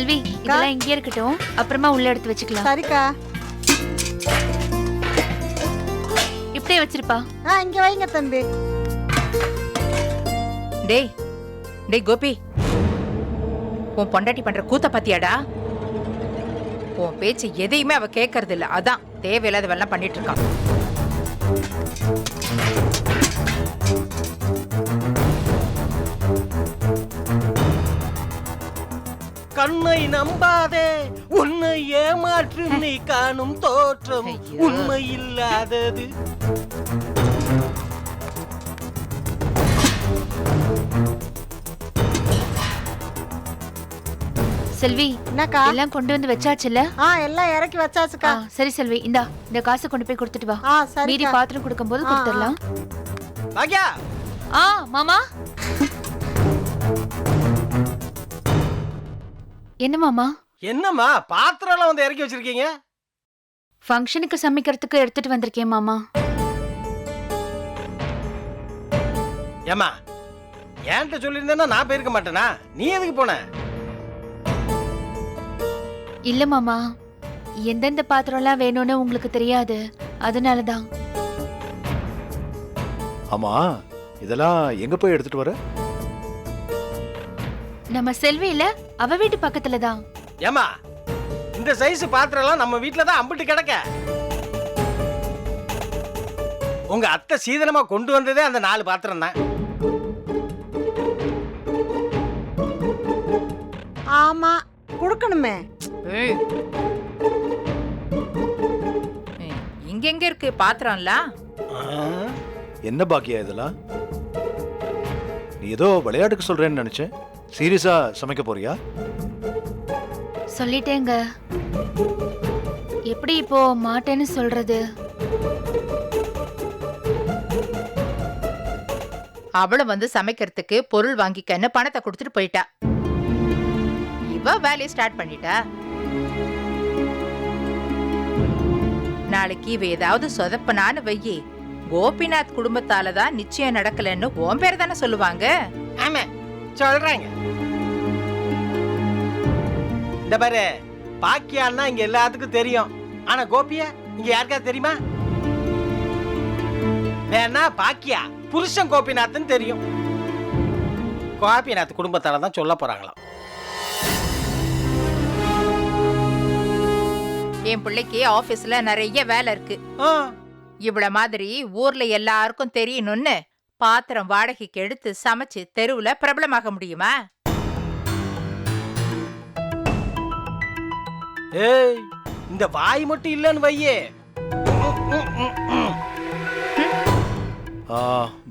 செல்வி இதெல்லாம் இங்கே இருக்கட்டும், அப்புறமா உள்ள எடுத்து வச்சுக்கலாம். சரிக்கா. இப்படியே வச்சிருப்பா. இங்க வைங்க தம்பி. டேய் டேய் கோபி, உன் பொண்டாட்டி பண்ற கூத்த பாத்தியாடா? உன் பேச்சு எதையுமே அவ கேட்கறது இல்ல, அதான் தேவையில்லாதவெல்லாம் பண்ணிட்டு இருக்கான். கண்ணை நம்பாதே, உன்னை ஏமாற்றும் நீ காணும் தோற்றம் உண்மை இல்லாதது. செல்வி என்னக்கா? எல்லாம் கொண்டு வந்து வச்சாச்சுல? எல்லாம் இறக்கி வச்சாச்சுக்கா. சரி செல்வி, இந்தா இந்த காசு கொண்டு போய் கொடுத்துட்டு வா. சரி. மீதி பாத்திரம் கொடுக்கும்போது கொடுத்துடலாம். பாக்யா. மாமா. என்ன மாமா? என்னம்மா பாத்திரம் எல்லாம் வந்து இறக்கி வச்சிருக்கீங்க? ஃபங்க்ஷனுக்கு சமைக்கிறதுக்கு எடுத்துட்டு வந்திருக்கேன் மாமா. ஏமா என்கிட்ட சொல்லியிருந்தேன்னா நான் போயிருக்க மாட்டேனா? நீ எதுக்கு போன? இல்ல மாமா, எந்தெந்த பாத்திரம்லாம் வேணும்னு உங்களுக்கு தெரியாது, அதனாலதான். ஆமா, இதெல்லாம் எங்க போய் எடுத்துட்டு வர? நம்ம செல்வி இல்ல, அவ வீட்டு பக்கத்துல தான். ஏமா இந்த சைஸ் பாத்திரம் எல்லாம் நம்ம வீட்டுல தான் அம்பிட்டு கிடக்க. உங்க அத்தை சீதனமா கொண்டு வந்ததே அந்த 4 பாத்திரம் தான். ஆமா, குடுக்கணுமே. இங்க எங்க இருக்கு பாத்திரம்லாம்? என்ன பாக்கியா இதெல்லாம்? நீ ஏதோ விளையாட்டுக்கு சொல்றேன்னு நினைச்சேன். சீரியஸா சமைக்க போறியா? சொல்லிட்டேங்க. எப்படி இப்போ மாட்டேன்னு சொல்றது? அவளும் வந்து சமைக்கிறதுக்கு பொருள் வாங்கிக்கன்னு பணத்தை கொடுத்துட்டு போயிட்டா. இவ வேலையை ஸ்டார்ட் பண்ணிட்டா. நாளைக்கு இவ ஏதாவது சொதப்பனான்னு வையி, கோபிநாத் குடும்பத்தால தான் நிச்சயம் நடக்கலன்னு உன் பேர் தானே சொல்லுவாங்க. ஆமா சொல்றாங்க. இந்த பாரு, பாக்கியான்னா இங்க எல்லாத்துக்கும் தெரியும். ஆனா கோபியா இங்க யாருக்கா தெரியுமா? வேணா பாக்கியா புருஷன் கோபிநாத்னு தெரியும். கோபிநாத் குடும்பத்தால தான் சொல்ல போறாங்களாம். என் பிள்ளைக்கு ஆபீஸ்ல நிறைய வேலை இருக்கு. இவ்வள மாதிரி ஊர்ல எல்லாருக்கும் தெரியணும்னு பாத்திரம் வாடகைக்கு எடுத்து சமைச்சு தெருவுல பிரபலமாக முடியுமா? ஏய், இந்த வாய் மட்டும் இல்லன்னு வையே.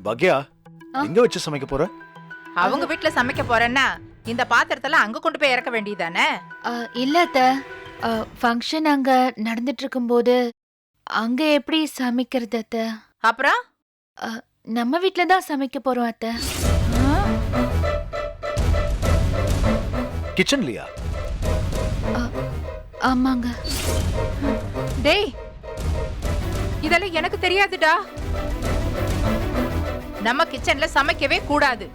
பாக்யா, எங்க வச்சு சமைக்க போற? அவங்க வீட்டுல சமைக்க போறேன்னா இந்த பாத்திரத்தெல்லாம் அங்க கொண்டு போய் இறக்க வேண்டியதானே? இல்ல அத்த, ஃபங்க்ஷன் அங்க நடந்துட்டு இருக்கும்போது அங்க எப்படி சமைக்கிறது அத்த? அப்புறம் நம்ம வீட்ல தான் சமைக்க போறோம் அத்த. கிச்சன்லயா? ஆமாங்க. டேய், இதெல்லாம் எனக்கு தெரியாதுடா. நம்ம கிச்சன்ல சமைக்கவே கூடாது.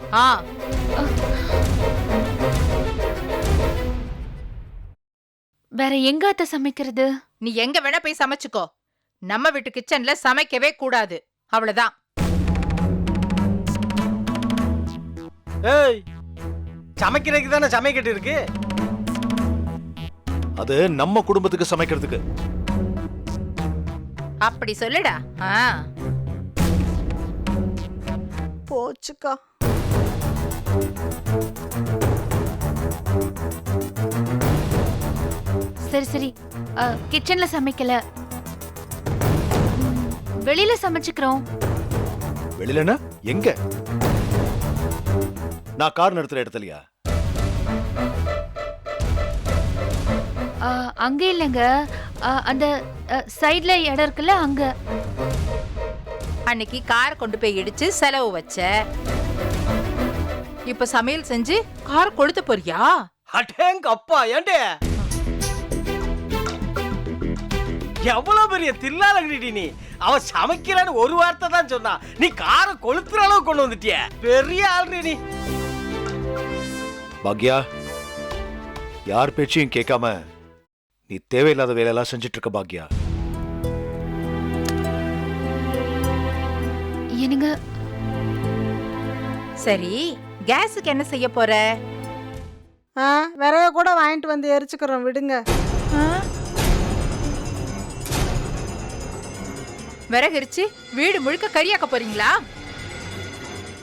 வேற எங்க அத்த சமைக்கிறது? நீ எங்க வேணா போய் சமைச்சுக்கோ. நம்ம வீட்டு கிச்சன்ல சமைக்கவே கூடாது, அவ்வளவுதான். ஏய், சமைக்கிறதுக்கு தானே சமைக்கிட்டு இருக்கு. அது நம்ம குடும்பத்துக்கு சமைக்கிறதுக்கு. அப்படி சொல்லுடா. போச்சுக்கா. சரி சரி, கிச்சன்ல சமைக்கல, வெளியில சமைச்சுக்கிறோம். வெளியிலனா எங்க? நான் கார் நிறுத்துற இடத்துலயா? அங்க இல்லங்க, அந்த சைடுல இடம் இருக்குல்ல, அங்க. அன்னைக்கு காரை கொண்டு போய் இடிச்சு செலவு வச்ச, இப்ப சமையல் செஞ்சு கார் கொளுத்த போறியா? அடேங்க அப்பா, ஏண்டே எவ்வளவு பெரிய தில்லாலங்கடி நீ. அவ சமைக்கிறான்னு ஒரு வார்த்தை தான் சொன்னா, நீ காரை கொளுத்துற அளவு கொண்டு வந்துட்டிய. பெரிய ஆள்றி நீ. பாக்யா, யார் பேச்சையும் கேட்காம நீ தேவையில்லாத வேலையெல்லாம் செஞ்சுட்டு இருக்க பாக்யா. என்னங்க சரி, கேஸுக்கு என்ன செய்ய போற? விறகு கூட வாங்கிட்டு வந்து எரிச்சுக்கிறோம், விடுங்க. விறகுரிச்சு வீடு முழுக்க கரியாக்க போறீங்களா?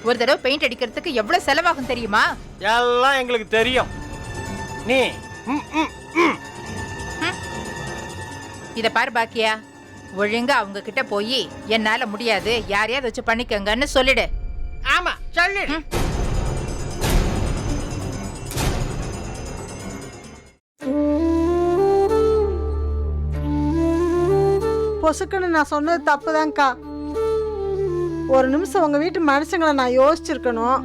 ஒரு தடவை பெயிண்ட் அடிக்கிறதுக்கு எவ்வளவு செலவாகும் தெரியுமா? எல்லாம் எங்களுக்கு தெரியும். நீ ம், ம், ம். இத பாரு பாக்கியா, ஒழுங்கா அவங்க கிட்ட போய் என்னால முடியாது, யாரையாவது வச்சு பண்ணிக்கங்கன்னு சொல்லிடு. ஆமா சொல்லிடு. பொசுக்குன்னு நான் சொன்னது தப்புதான்க்கா. ஒரு நிமிஷம் உங்க வீட்டு மனுஷங்களை நான் யோசிச்சிருக்கணும்.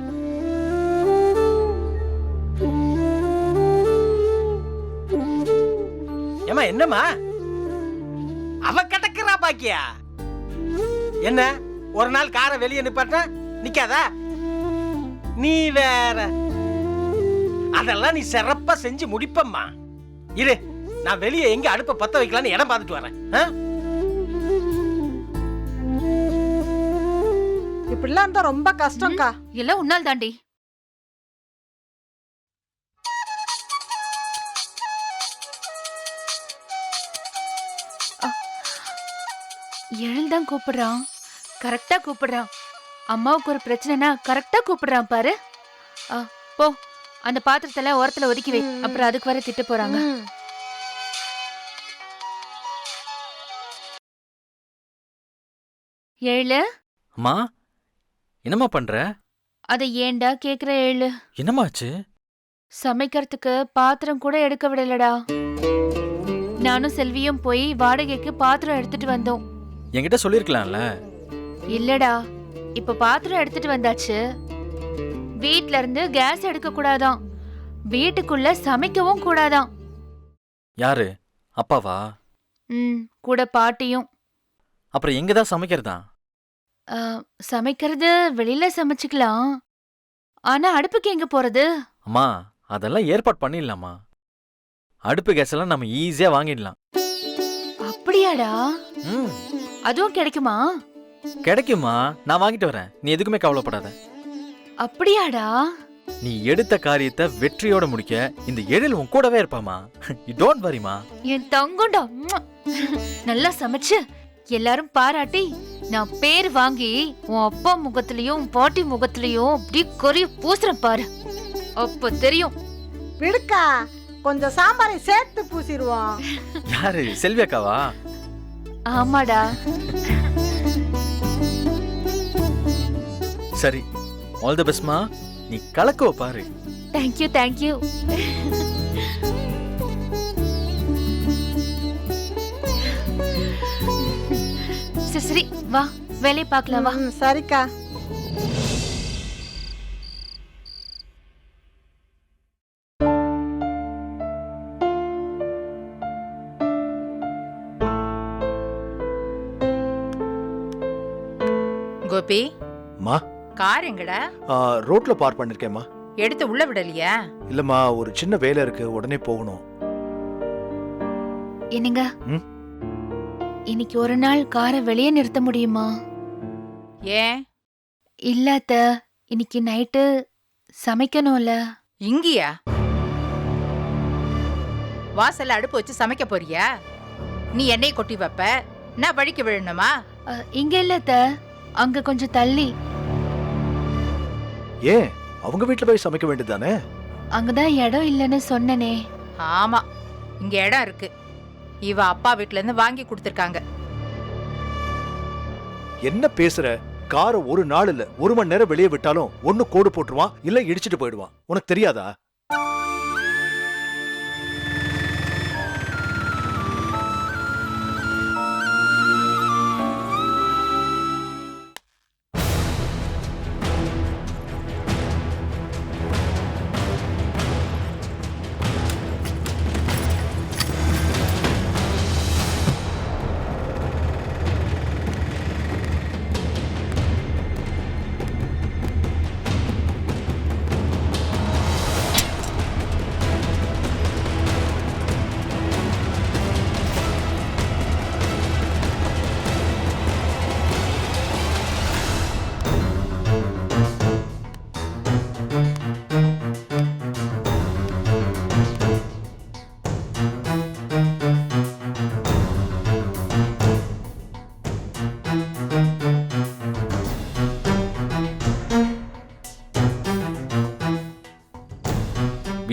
ஏமா என்னம்மா அவ கிடக்குறா பாக்கியா? என்ன ஒரு நாள் காரை வெளியே நிப்பாட்ட நிக்காதா? நீ வேற அதெல்லாம் நீ சிறப்பா செஞ்சு முடிப்பம்மா. இரு, நான் வெளியே எங்க அடுப்ப பத்த வைக்கலான்னு இடம் பார்த்துட்டு வரேன். இப்படிலாம் இருந்தா ரொம்ப கஷ்டம்க்கா. எல்லாம் உன்னால் தாண்டி. எழுதான் கூப்பிடுறான், கரெக்டா கூப்பிடுறான். அம்மாவுக்கு ஒரு பிரச்சனைனா கரெக்டா கூப்பிடுறான் பாரு. போ, அந்த பாத்திரத்துல ஓரத்துல ஒதுக்கி வை, அப்புறம் அதுக்கு வர திட்டு போறாங்க. ம். ஏழு, அம்மா, என்னம்மா பண்ற? அதை ஏன்டா கேக்குற? ஏழு, என்னம்மாச்சு? சமைக்கிறதுக்கு பாத்திரம் கூட எடுக்க விடலடா. நானும் செல்வியும் போய் வாடகைக்கு பாத்திரம் எடுத்துட்டு வந்தோம். என்கிட்ட சொல்லிருக்கலாம்ல. இல்லடா, இப்ப பாத்திரம் எடுத்துட்டு வந்தாச்சு. வீட்ல இருந்து கேஸ் எடுக்க கூடாதாம், வீட்டுக்குள்ள சமைக்கவும் கூடாதாம். யாரு? அப்பாவா? கூட பாட்டியும். அப்புறம் எங்கதான் சமைக்கிறதா? சமைக்கிறது வெளியில சமைச்சுக்கலாம், ஆனா அடுப்புக்கு எங்க போறது? அம்மா, அதெல்லாம் ஏற்பாடு பண்ணிடலாமா? அடுப்பு கேஸ் எல்லாம் நம்ம ஈஸியா வாங்கிடலாம். அப்படியாடா? ம், அதுவும் கிடைக்குமா? கிடைக்குமா? நான் வாங்கிட்டு வரேன், நீ எதுக்குமே கவலைப்படாத. அப்படியாடா? நீ எடுத்த காரியத்தை வெற்றியோட முடிக்க இந்த எழில் உன் கூடவே இருப்பாமா. You don't வரிமா. என் தங்கம்டா. நல்லா சமைச்சு எல்லாரும் பாராட்டி நான் பேர் வாங்கி உன் அப்பா முகத்திலயும் பாட்டி முகத்திலயும் அப்படி கொறி பூசுறேன் பாரு, அப்ப தெரியும். விடுக்கா, கொஞ்சம் சாம்பாரை சேர்த்து பூசிடுவோம். யாரு? செல்வி அக்காவா? ஆமாடா. சரி, ஆல் தி பெஸ்ட்மா. நீ கலக்குவ பாரு. Thank you thank you. சரி வா, வேலையை பார்க்கலாம் வா. சரிக்கா. கோபி, மா, கார் எங்கடா? ரோட்ல பார்க் பண்ணிருக்கேம்மா. எடுத்து உள்ள விடலையா? இல்லம்மா, ஒரு சின்ன வேலை இருக்கு, உடனே போகணும். என்னங்க, இன்னைக்கு ஒரு நாள் காரை வெளியே நிறுத்த முடியுமா? ஏன்? இல்ல அத்தை, இன்னைக்கு நைட்டு சமைக்கணும்ல. இங்கயா? வாசல்ல அடுப்பு வச்சு சமைக்க போறியா? நீ எண்ணெய் கொட்டி வைப்ப, நான் வழிக்கு விழணுமா? இங்க இல்ல அத்தை, அங்க கொஞ்சம் தள்ளி. ஏன் அவங்க வீட்டுல போய் சமைக்க வேண்டியதானே? அங்கதான் இடம் இல்லைன்னு சொன்னனே. ஆமா, இங்க இடம் இருக்கு. இவ அப்பா வீட்ல இருந்து வாங்கி கொடுத்திருக்காங்க. என்ன பேசுற? காரை ஒரு நாள் இல்ல, ஒரு மணி நேரம் வெளியே விட்டாலும் ஒண்ணு கோடு போட்டுருவான், இல்ல இடிச்சிட்டு போயிடுவான். உனக்கு தெரியாதா?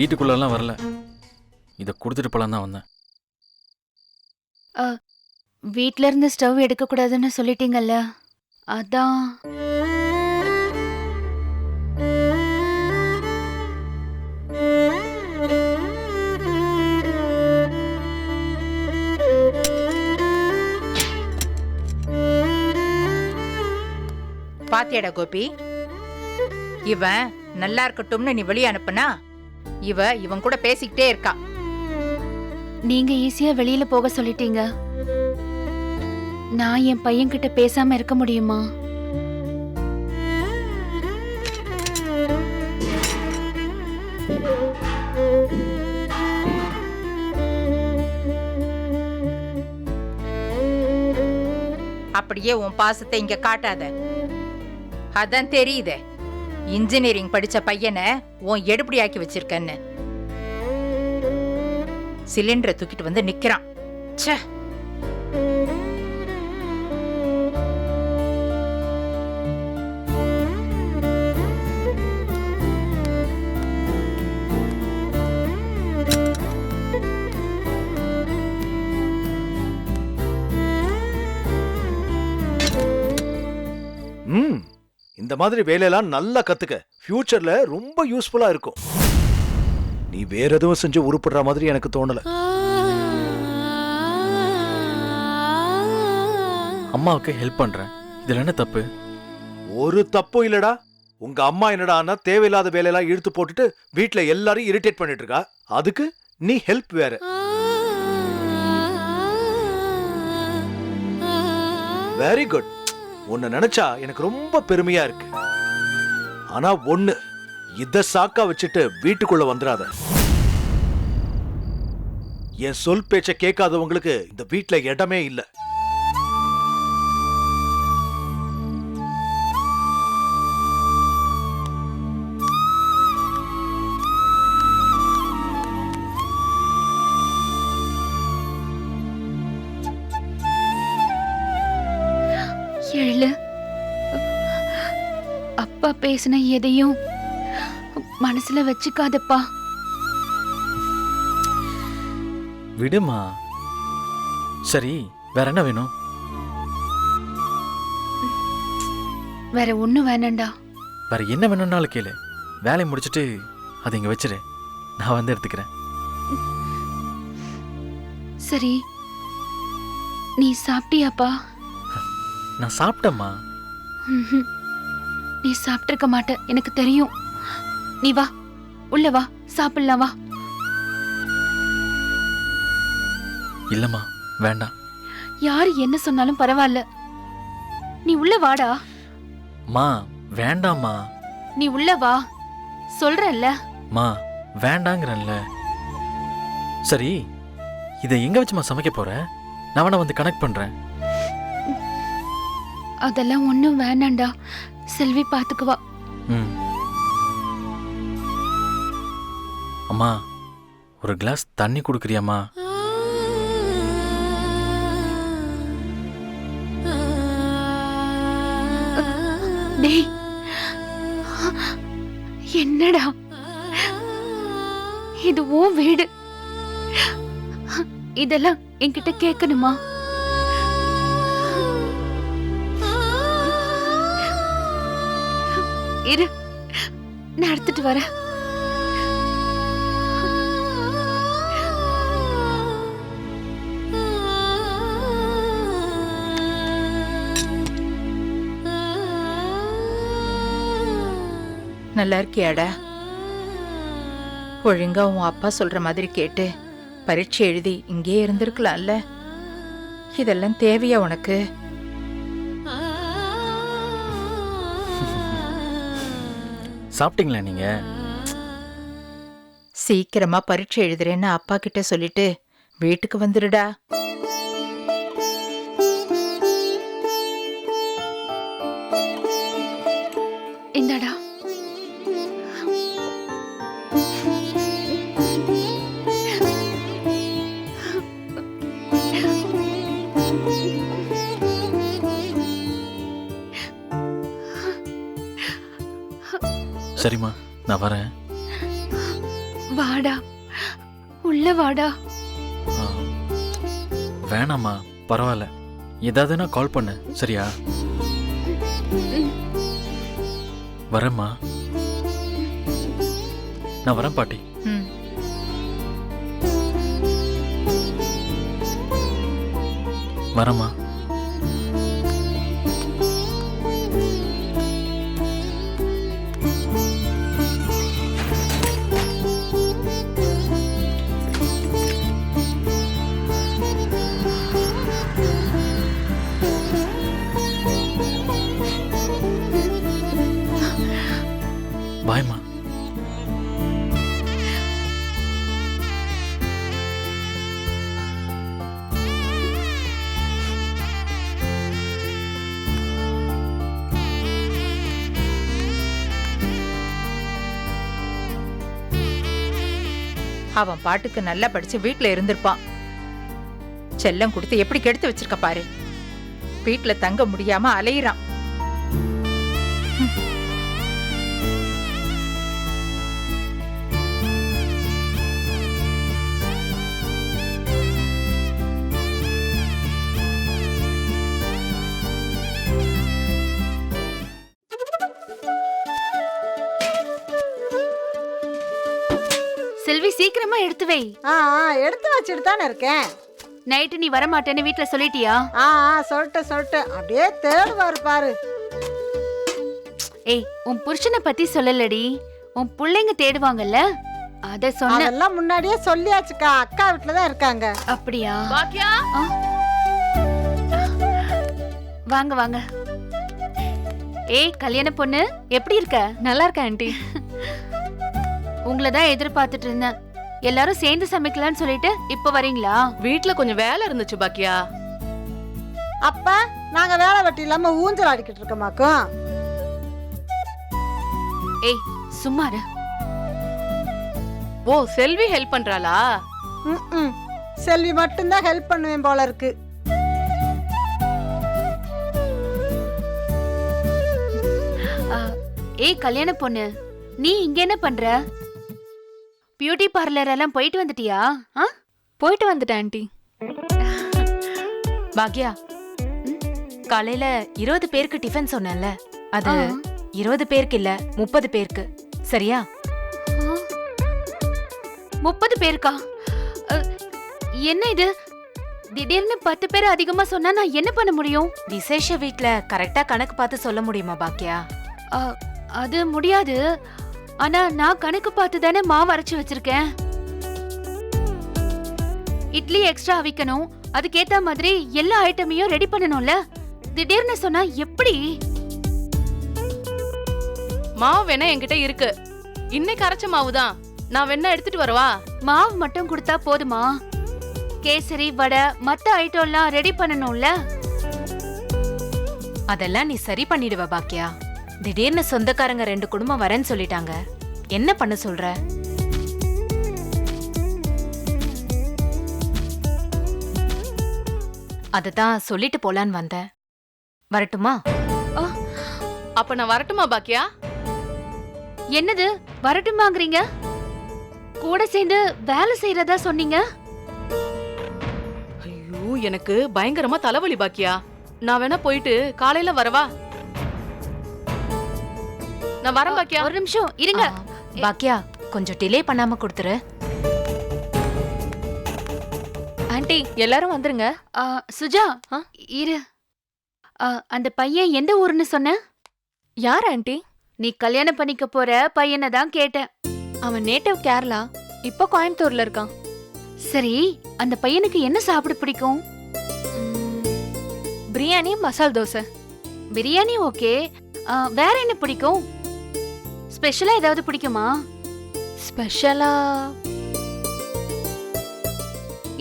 வீட்டுக்குள்ளெல்லாம் வரல. இதை கொடுத்துட்டு போலாம் தான் வந்தேன். வீட்ல இருந்து ஸ்டவ் எடுக்க கூடாதுன்னு சொல்லிட்டீங்கல்ல, அதான். பாத்தியாடா கோபி, இவன் நல்லா இருக்கட்டும்னு நீ வெளியே அனுப்புனா இவன் கூட பேசிக்கிட்டே இருக்கா. நீங்க ஈஸியா வெளியில போக சொல்லிட்டீங்க. நான் என் பையன் கிட்ட பேசாம இருக்க முடியுமா? அப்படியே உன் பாசத்தை இங்க காட்டாத. அதான் தெரியுதே, இன்ஜினியரிங் படிச்ச பையனை உன் எடுப்படி ஆக்கி வச்சிருக்கன்னு. சிலிண்டரை தூக்கிட்டு வந்து நிக்கிறான். ச்சே. இந்த மாதிரி வேலையெல்லாம் நல்லா கத்துக்க. ஃபியூச்சர்ல ரொம்ப யூஸ்ஃபுல்லா இருக்கும். நீ வேற எதுவும் செஞ்சு உருப்படுற மாதிரி எனக்கு தோணல. அம்மாவுக்கு ஹெல்ப் பண்றேன், இதுல என்ன தப்பு? ஒரு தப்பும் இல்லடா. உங்க அம்மா என்னடா ஆனா தேவையில்லாத வேலையெல்லாம் இழுத்து போட்டுட்டு வீட்ல எல்லாரையும் இரிட்டேட் பண்ணிட்டு இருக்கா. அதுக்கு நீ ஹெல்ப் வேற. Very good. உன்னை நினைச்சா எனக்கு ரொம்ப பெருமையா இருக்கு. ஆனா ஒண்ணு, இத சாக்கா வச்சுட்டு வீட்டுக்குள்ள வந்துடாத. என் சொல் பேச்ச கேட்காதவங்களுக்கு இந்த வீட்ல இடமே இல்ல. எழு. அப்பா பேசின எதையும் மனசுல வச்சுக்காதப்பா. விடுமா. சரி, வேற என்ன வேணும்? வேற ஒண்ணும் வேணாண்டா. வேற என்ன வேணும்னாலும் கேளு. வேலையை முடிச்சிட்டு அதை இங்க வச்சிரு, நான் வந்து எடுத்துக்கிறேன். சரி, நீ சாப்பிட்டியாப்பா? நான் சாப்பிட்டேம்மா. ம்ஹும். நீ சாப்பிட்டிருக்க மாட்ட, எனக்கு தெரியும். நீ வா, உள்ள வா, சாப்பிடலாம் வா. இல்லம்மா, வேண்டாம். யாரு என்ன சொன்னாலும் பரவாயில்ல, நீ உள்ள வாடா. மா, வேண்டாம்மா. நீ உள்ள வா, சொல்றல்ல. மா, வேண்டாங்கிறல்ல. சரி, இதை எங்க வச்சுமா சமைக்க போற? நான் வேணா வந்து கனெக்ட் பண்றேன். அதெல்லாம் ஒண்ணும் வேணாண்டா, செல்வி பாத்துக்குவா. ம். அம்மா, ஒரு கிளாஸ் தண்ணி குடுக்குறியாம்மா? டேய், என்னடா இது? உன் வீடு, இதெல்லாம் என்கிட்ட கேட்கணுமா? இரு, நான் எடுத்துட்டு வரேன். நல்லா இருக்கியாடா? ஒழுங்கா உன் அப்பா சொல்ற மாதிரி கேட்டு பரீட்சை எழுதி இங்கே இருந்திருக்கலாம்ல. இதெல்லாம் தேவையா உனக்கு? சாப்பிட்டீங்களா நீங்க? சீக்கிரமா பரீட்சை எழுதுறேன்னு அப்பா கிட்ட சொல்லிட்டு வீட்டுக்கு வந்துடுடா. இந்தடா. சரிம்மா, நான் வரேன். வாடா, உள்ள வாடா. ஆ, வேணாம்மா பரவாயில்ல. ஏதாவதுன்னா கால் பண்ணு, சரியா? வரேம்மா. நான் வரேன் பாட்டி. ம். வரேம்மா. பாய்மா. அவன் பாட்டுக்கு நல்லா படிச்சு வீட்ல இருந்திருப்பான். செல்லம் கொடுத்து எப்படி கெடுத்து வச்சிருக்க பாரு. வீட்ல தங்க முடியாம அலையிறான். செல்வி, சீக்கிரமா எடுத்து வை. எடுத்து வச்சுட்டு தானே இருக்கேன். நைட்டு நீ வர மாட்டேன்னு வீட்ல சொல்லிட்டியா? சொல்லிட்டு அப்படியே தேடுவாரு பாரு. ஏய், உன் புருஷனை பத்தி சொல்லலடி, உன் புள்ளைங்க தேடுவாங்கல்ல, அத சொன்ன. அதெல்லாம் முன்னாடியே சொல்லியாச்சுக்கா. அக்கா வீட்டுல தான் இருக்காங்க. அப்படியா? பாக்கியா, ஆ. வாங்க வாங்க. ஏய், கல்யாண பொண்ணு, எப்படி இருக்க? நல்லா இருக்கேன் ஆண்டி. உங்களை தான் எதிர்பார்த்துட்டு இருந்தேன். எல்லாரும் சேர்ந்து சமைக்கலாம்னு சொல்லிட்டு இப்ப வரீங்களா? வீட்ல கொஞ்சம் வேலை இருந்துச்சு பாக்கியா. அப்ப நாங்க வேலை வெட்டி இல்லாம ஊஞ்சல் ஆடிக்கிட்டு இருக்கோமாக்கும். ஏய், சும்மா இரு. ஓ, செல்வி ஹெல்ப் பண்றாளா? ம்ம். செல்வி மட்டும்தான் ஹெல்ப் பண்ணுவேன் போல இருக்கு. ஏய், கல்யாண பொண்ணு, நீ இங்க என்ன பண்ற? பியூட்டி பார்லர் எல்லாம் போயிட்டு வந்துட்டியா? போயிட்டு வந்துட்டேன் ஆண்டி. பாக்யா, காலையில 20 பேருக்கு டிஃபன் சொன்னேன்ல, அது 20 பேருக்கு இல்ல 30 பேருக்கு, சரியா? 30 பேருக்கா? என்ன இது, திடீர்னு 10 பேர் அதிகமா சொன்னா நான் என்ன பண்ண முடியும்? விசேஷ வீட்ல கரெக்டா கணக்கு பார்த்து சொல்ல முடியுமா பாக்யா? அது முடியாது. ஆனா நான் கணக்கு பார்த்து தானே மாவு அரைச்சு வச்சிருக்கேன். இட்லி எக்ஸ்ட்ரா அவிக்கணும், அதுக்கேத்த மாதிரி எல்லா ஐட்டமையும் ரெடி பண்ணணும்ல. திடீர்னு சொன்னா எப்படி? மாவு வேணா என்கிட்ட இருக்கு, இன்னைக்கு அரைச்ச மாவு தான். நான் வேணா எடுத்துட்டு வரவா? மாவு மட்டும் கொடுத்தா போதுமா? கேசரி, வடை, மத்த ஐட்டம் எல்லாம் ரெடி பண்ணணும்ல. அதெல்லாம் நீ சரி பண்ணிடுவ பாக்யா. திடீர்னு சொந்தக்காரங்க 2 குடும்பம் வரேன்னு சொல்லிட்டாங்க, என்ன பண்ண சொல்ற? அததான் சொல்லிட்டு போலான்னு வந்தேன். வரட்டுமா? அப்ப நான் வரட்டுமா பாக்யா? என்னது வரட்டுமாங்கறீங்க? கூட சேர்ந்து வேலை செய்யறதா சொன்னீங்க. ஐயோ, எனக்கு பயங்கரமா தலைவலி பாக்யா. நான் வேணா போயிட்டு காலையில வரவா? நான் வரேன் பாக்கியா. ஒரு நிமிஷம் இருங்க. பாக்கியா, கொஞ்சம் டிலே பண்ணாம கொடுத்துரு. ஆண்டி, எல்லாரும் வந்துருங்க. சுஜா, இரு. அந்த பையன் எந்த ஊருன்னு சொன்ன? யார் ஆண்டி? நீ கல்யாணம் பண்ணிக்க போற பையனை தான் கேட்டேன். அவன் நேட்டிவ் கேரளா, இப்போ கோயம்புத்தூர்ல இருக்கான். சரி, அந்த பையனுக்கு என்ன சாப்பிட பிடிக்கும்? பிரியாணி, மசால் தோசை. பிரியாணி ஓகே, வேற என்ன பிடிக்கும்? ஸ்பெஷலா ஏதாவது பிடிக்குமா? ஸ்பெஷலா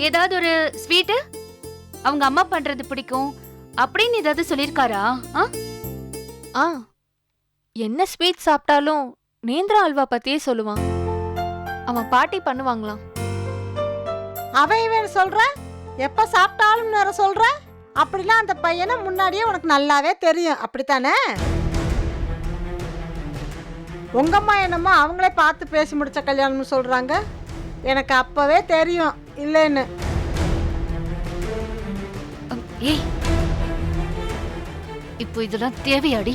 ஏதாவது ஒரு ஸ்வீட் அவங்க அம்மா பண்றது பிடிக்கும் அப்படின்னு ஏதாவது சொல்லிருக்காரா? என்ன ஸ்வீட் சாப்பிட்டாலும் நேந்திர அல்வா பத்தியே சொல்லுவான். அவன் பாட்டி பண்ணுவாங்களாம். அவன் இவன் சொல்ற, எப்ப சாப்பிட்டாலும் வேற சொல்ற. அப்படிலாம் அந்த பையனை முன்னாடியே உனக்கு நல்லாவே தெரியும், அப்படித்தானே? உங்க அம்மா என்னமோ அவங்களே பார்த்து பேசி முடிச்ச கல்யாணம்னு சொல்றாங்க. எனக்கு அப்பவே தெரியும் இல்லைன்னு. ஏய், இப்போ இதெல்லாம் தேவையாடி?